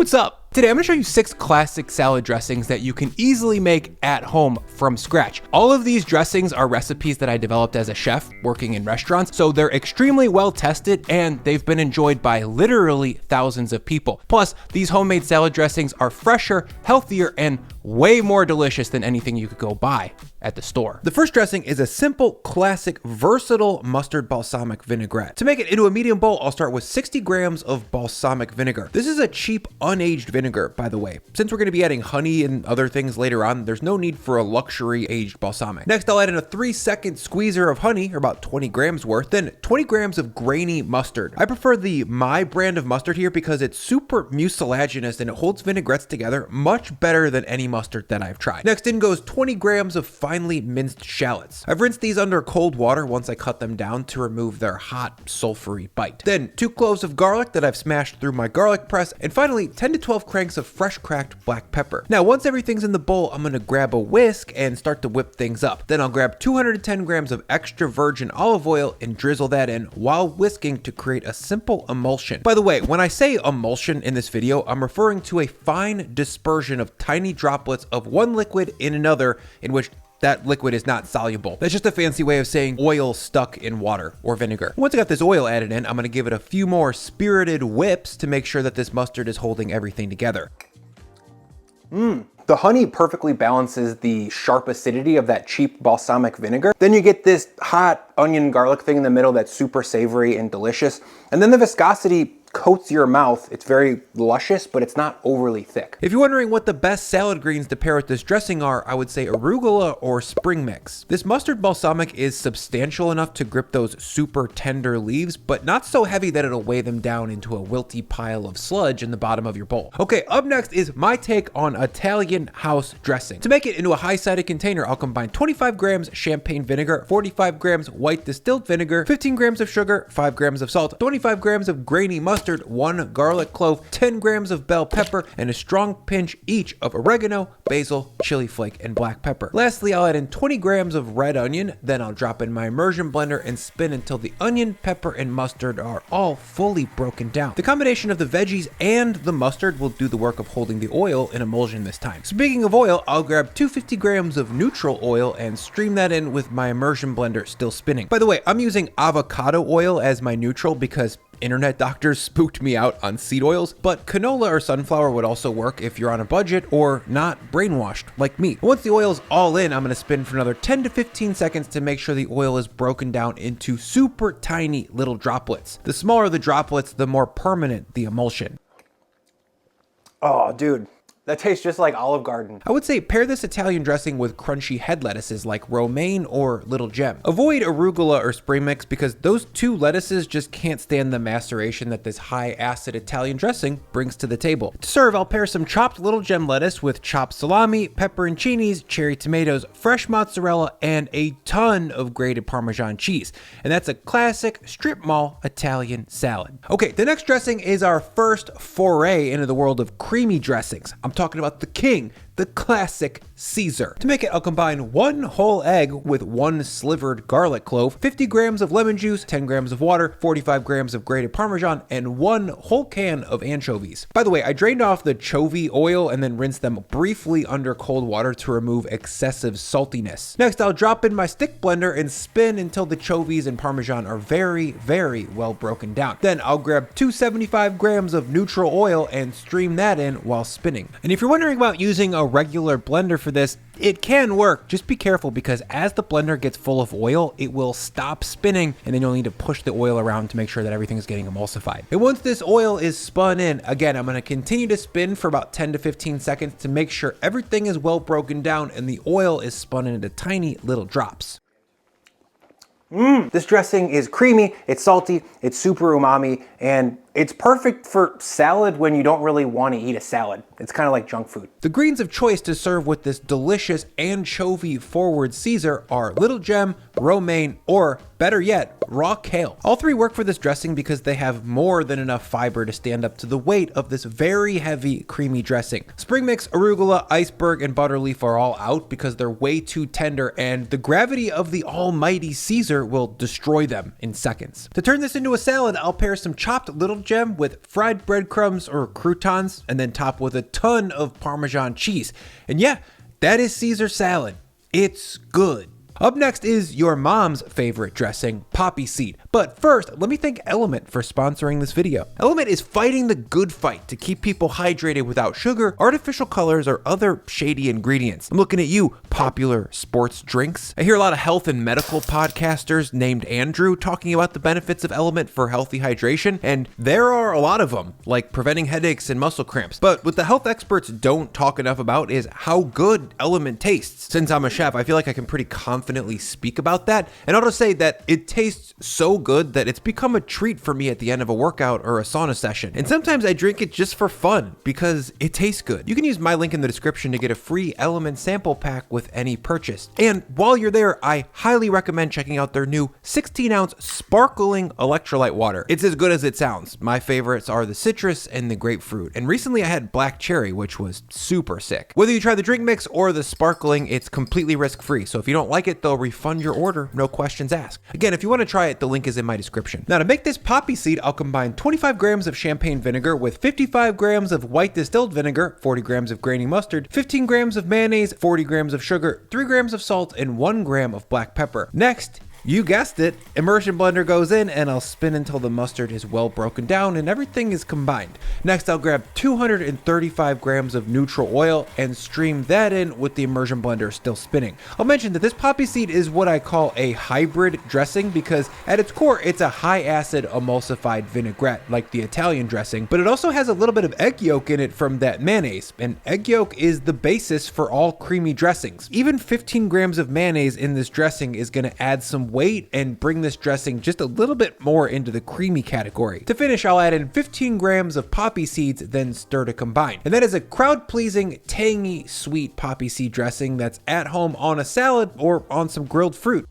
What's up? Today I'm going to show you 6 classic salad dressings that you can easily make at home from scratch. All of these dressings are recipes that I developed as a chef working in restaurants, so they're extremely well tested and they've been enjoyed by literally thousands of people. Plus, these homemade salad dressings are fresher, healthier, and way more delicious than anything you could go buy at the store. The first dressing is a simple, classic, versatile mustard balsamic vinaigrette. To make it into a medium bowl, I'll start with 60 grams of balsamic vinegar. This is a cheap, unaged vinegar, by the way. Since we're going to be adding honey and other things later on, there's no need for a luxury aged balsamic. Next, I'll add in a 3-second squeezer of honey, or about 20 grams worth, then 20 grams of grainy mustard. I prefer the My brand of mustard here because it's super mucilaginous and it holds vinaigrettes together much better than any mustard that I've tried. Next in goes 20 grams of finely minced shallots. I've rinsed these under cold water once I cut them down to remove their hot, sulfury bite. Then 2 cloves of garlic that I've smashed through my garlic press, and finally 10 to 12 cranks of fresh cracked black pepper. Now, once everything's in the bowl, I'm gonna grab a whisk and start to whip things up. Then I'll grab 210 grams of extra virgin olive oil and drizzle that in while whisking to create a simple emulsion. By the way, when I say emulsion in this video, I'm referring to a fine dispersion of tiny droplets of one liquid in another in which that liquid is not soluble. That's just a fancy way of saying oil stuck in water or vinegar. Once I got this oil added in, I'm gonna give it a few more spirited whips to make sure that this mustard is holding everything together. The honey perfectly balances the sharp acidity of that cheap balsamic vinegar. Then you get this hot onion garlic thing in the middle that's super savory and delicious. And then the viscosity coats your mouth. It's very luscious, but it's not overly thick. If you're wondering what the best salad greens to pair with this dressing are, I would say arugula or spring mix. This mustard balsamic is substantial enough to grip those super tender leaves, but not so heavy that it'll weigh them down into a wilty pile of sludge in the bottom of your bowl. Okay, up next is my take on Italian house dressing. To make it into a high-sided container, I'll combine 25 grams champagne vinegar, 45 grams white distilled vinegar, 15 grams of sugar, 5 grams of salt, 25 grams of grainy mustard, 1 garlic clove, 10 grams of bell pepper, and a strong pinch each of oregano, basil, chili flake, and black pepper. Lastly, I'll add in 20 grams of red onion, then I'll drop in my immersion blender and spin until the onion, pepper, and mustard are all fully broken down. The combination of the veggies and the mustard will do the work of holding the oil in emulsion this time. Speaking of oil, I'll grab 250 grams of neutral oil and stream that in with my immersion blender still spinning. By the way, I'm using avocado oil as my neutral because internet doctors spooked me out on seed oils, but canola or sunflower would also work if you're on a budget or not brainwashed like me. Once the oil's all in, I'm gonna spin for another 10 to 15 seconds to make sure the oil is broken down into super tiny little droplets. The smaller the droplets, the more permanent the emulsion. Oh, dude. That tastes just like Olive Garden. I would say pair this Italian dressing with crunchy head lettuces like romaine or little gem. Avoid arugula or spring mix because those 2 lettuces just can't stand the maceration that this high acid Italian dressing brings to the table. To serve, I'll pair some chopped little gem lettuce with chopped salami, pepperoncinis, cherry tomatoes, fresh mozzarella, and a ton of grated Parmesan cheese. And that's a classic strip mall Italian salad. Okay, the next dressing is our first foray into the world of creamy dressings. I'm talking about the king, the classic Caesar. To make it, I'll combine 1 whole egg with 1 slivered garlic clove, 50 grams of lemon juice, 10 grams of water, 45 grams of grated Parmesan, and 1 whole can of anchovies. By the way, I drained off the chovy oil and then rinsed them briefly under cold water to remove excessive saltiness. Next, I'll drop in my stick blender and spin until the chovies and Parmesan are very, very well broken down. Then I'll grab 275 grams of neutral oil and stream that in while spinning. And if you're wondering about using a regular blender for this, it can work. Just be careful because as the blender gets full of oil, it will stop spinning and then you'll need to push the oil around to make sure that everything is getting emulsified. And once this oil is spun in, again, I'm going to continue to spin for about 10 to 15 seconds to make sure everything is well broken down and the oil is spun into tiny little drops. This dressing is creamy, it's salty, it's super umami, and it's perfect for salad when you don't really want to eat a salad. It's kind of like junk food. The greens of choice to serve with this delicious anchovy-forward Caesar are little gem, romaine, or better yet, raw kale. All 3 work for this dressing because they have more than enough fiber to stand up to the weight of this very heavy, creamy dressing. Spring mix, arugula, iceberg, and butterleaf are all out because they're way too tender and the gravity of the almighty Caesar will destroy them in seconds. To turn this into a salad, I'll pair some chopped little gem with fried breadcrumbs or croutons, and then topped with a ton of Parmesan cheese. And yeah, that is Caesar salad. It's good. Up next is your mom's favorite dressing, Poppyseed. But first, let me thank Element for sponsoring this video. Element is fighting the good fight to keep people hydrated without sugar, artificial colors, or other shady ingredients. I'm looking at you, popular sports drinks. I hear a lot of health and medical podcasters named Andrew talking about the benefits of Element for healthy hydration, and there are a lot of them, like preventing headaches and muscle cramps. But what the health experts don't talk enough about is how good Element tastes. Since I'm a chef, I feel like I can pretty confidently speak about that, and I'll just say that it tastes so good that it's become a treat for me at the end of a workout or a sauna session. And sometimes I drink it just for fun because it tastes good. You can use my link in the description to get a free Element sample pack with any purchase. And while you're there, I highly recommend checking out their new 16-ounce sparkling electrolyte water. It's as good as it sounds. My favorites are the citrus and the grapefruit. And recently I had black cherry, which was super sick. Whether you try the drink mix or the sparkling, it's completely risk-free. So if you don't like it, they'll refund your order, no questions asked. Again, if you want to try it, the link is in my description. Now to make this Poppyseed, I'll combine 25 grams of champagne vinegar with 55 grams of white distilled vinegar, 40 grams of grainy mustard, 15 grams of mayonnaise, 40 grams of sugar, 3 grams of salt, and 1 gram of black pepper. Next, you guessed it, immersion blender goes in and I'll spin until the mustard is well broken down and everything is combined. Next, I'll grab 235 grams of neutral oil and stream that in with the immersion blender still spinning. I'll mention that this Poppyseed is what I call a hybrid dressing because at its core, it's a high acid emulsified vinaigrette like the Italian dressing, but it also has a little bit of egg yolk in it from that mayonnaise, and egg yolk is the basis for all creamy dressings. Even 15 grams of mayonnaise in this dressing is going to add some weight and bring this dressing just a little bit more into the creamy category. To finish, I'll add in 15 grams of poppy seeds, then stir to combine. And that is a crowd-pleasing, tangy, sweet poppy seed dressing that's at home on a salad or on some grilled fruit.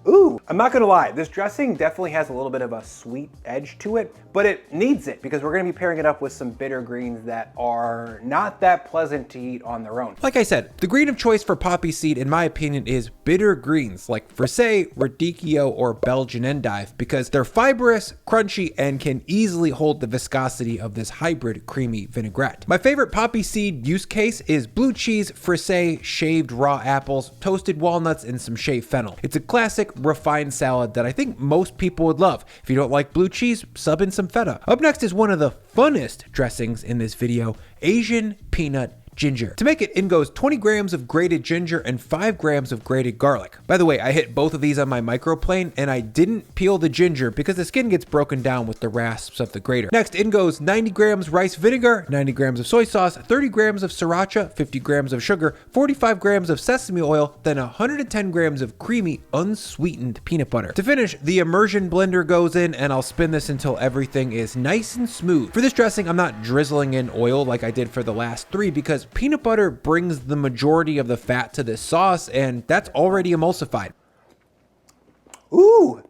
Ooh, I'm not gonna lie, this dressing definitely has a little bit of a sweet edge to it, but it needs it because we're gonna be pairing it up with some bitter greens that are not that pleasant to eat on their own. Like I said, the green of choice for poppy seed, in my opinion, is bitter greens like Frisee, Radicchio, or Belgian endive because they're fibrous, crunchy, and can easily hold the viscosity of this hybrid creamy vinaigrette. My favorite poppy seed use case is blue cheese, Frisee, shaved raw apples, toasted walnuts, and some shaved fennel. It's a classic refined salad that I think most people would love. If you don't like blue cheese, sub in some feta. Up next is one of the funnest dressings in this video, Asian peanut ginger. To make it, in goes 20 grams of grated ginger and 5 grams of grated garlic. By the way, I hit both of these on my microplane and I didn't peel the ginger because the skin gets broken down with the rasps of the grater. Next, in goes 90 grams rice vinegar, 90 grams of soy sauce, 30 grams of sriracha, 50 grams of sugar, 45 grams of sesame oil, then 110 grams of creamy, unsweetened peanut butter. To finish, the immersion blender goes in and I'll spin this until everything is nice and smooth. For this dressing, I'm not drizzling in oil like I did for the last three because peanut butter brings the majority of the fat to this sauce and that's already emulsified. Ooh,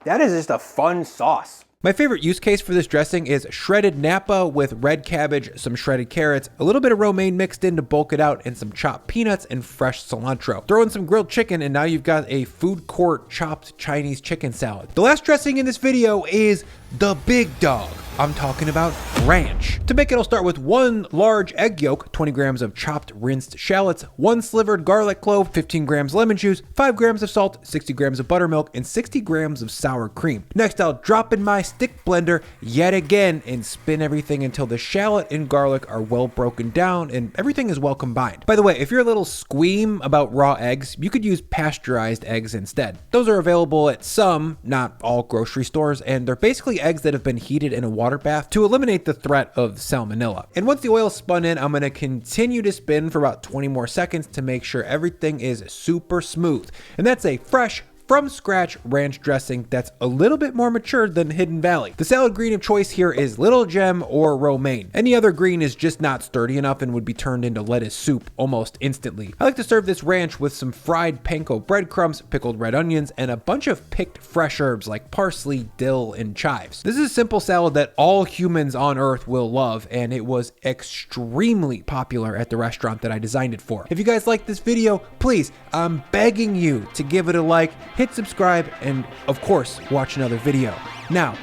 that is just a fun sauce. My favorite use case for this dressing is shredded Napa with red cabbage, some shredded carrots, a little bit of romaine mixed in to bulk it out, and some chopped peanuts and fresh cilantro. Throw in some grilled chicken and now you've got a food court chopped Chinese chicken salad. The last dressing in this video is the big dog. I'm talking about ranch. To make it, I'll start with 1 large egg yolk, 20 grams of chopped rinsed shallots, 1 slivered garlic clove, 15 grams lemon juice, 5 grams of salt, 60 grams of buttermilk, and 60 grams of sour cream. Next, I'll drop in my stick blender yet again and spin everything until the shallot and garlic are well broken down and everything is well combined. By the way, if you're a little squeam about raw eggs, you could use pasteurized eggs instead. Those are available at some, not all, grocery stores, and they're basically eggs that have been heated in a water bath to eliminate the threat of salmonella. And once the oil is spun in, I'm gonna continue to spin for about 20 more seconds to make sure everything is super smooth. And that's a fresh, from scratch ranch dressing that's a little bit more mature than Hidden Valley. The salad green of choice here is Little Gem or romaine. Any other green is just not sturdy enough and would be turned into lettuce soup almost instantly. I like to serve this ranch with some fried panko breadcrumbs, pickled red onions, and a bunch of picked fresh herbs like parsley, dill, and chives. This is a simple salad that all humans on earth will love, and it was extremely popular at the restaurant that I designed it for. If you guys like this video, please, I'm begging you to give it a like, hit subscribe, and of course, watch another video. Now,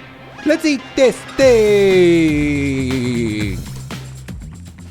Let's eat this thing.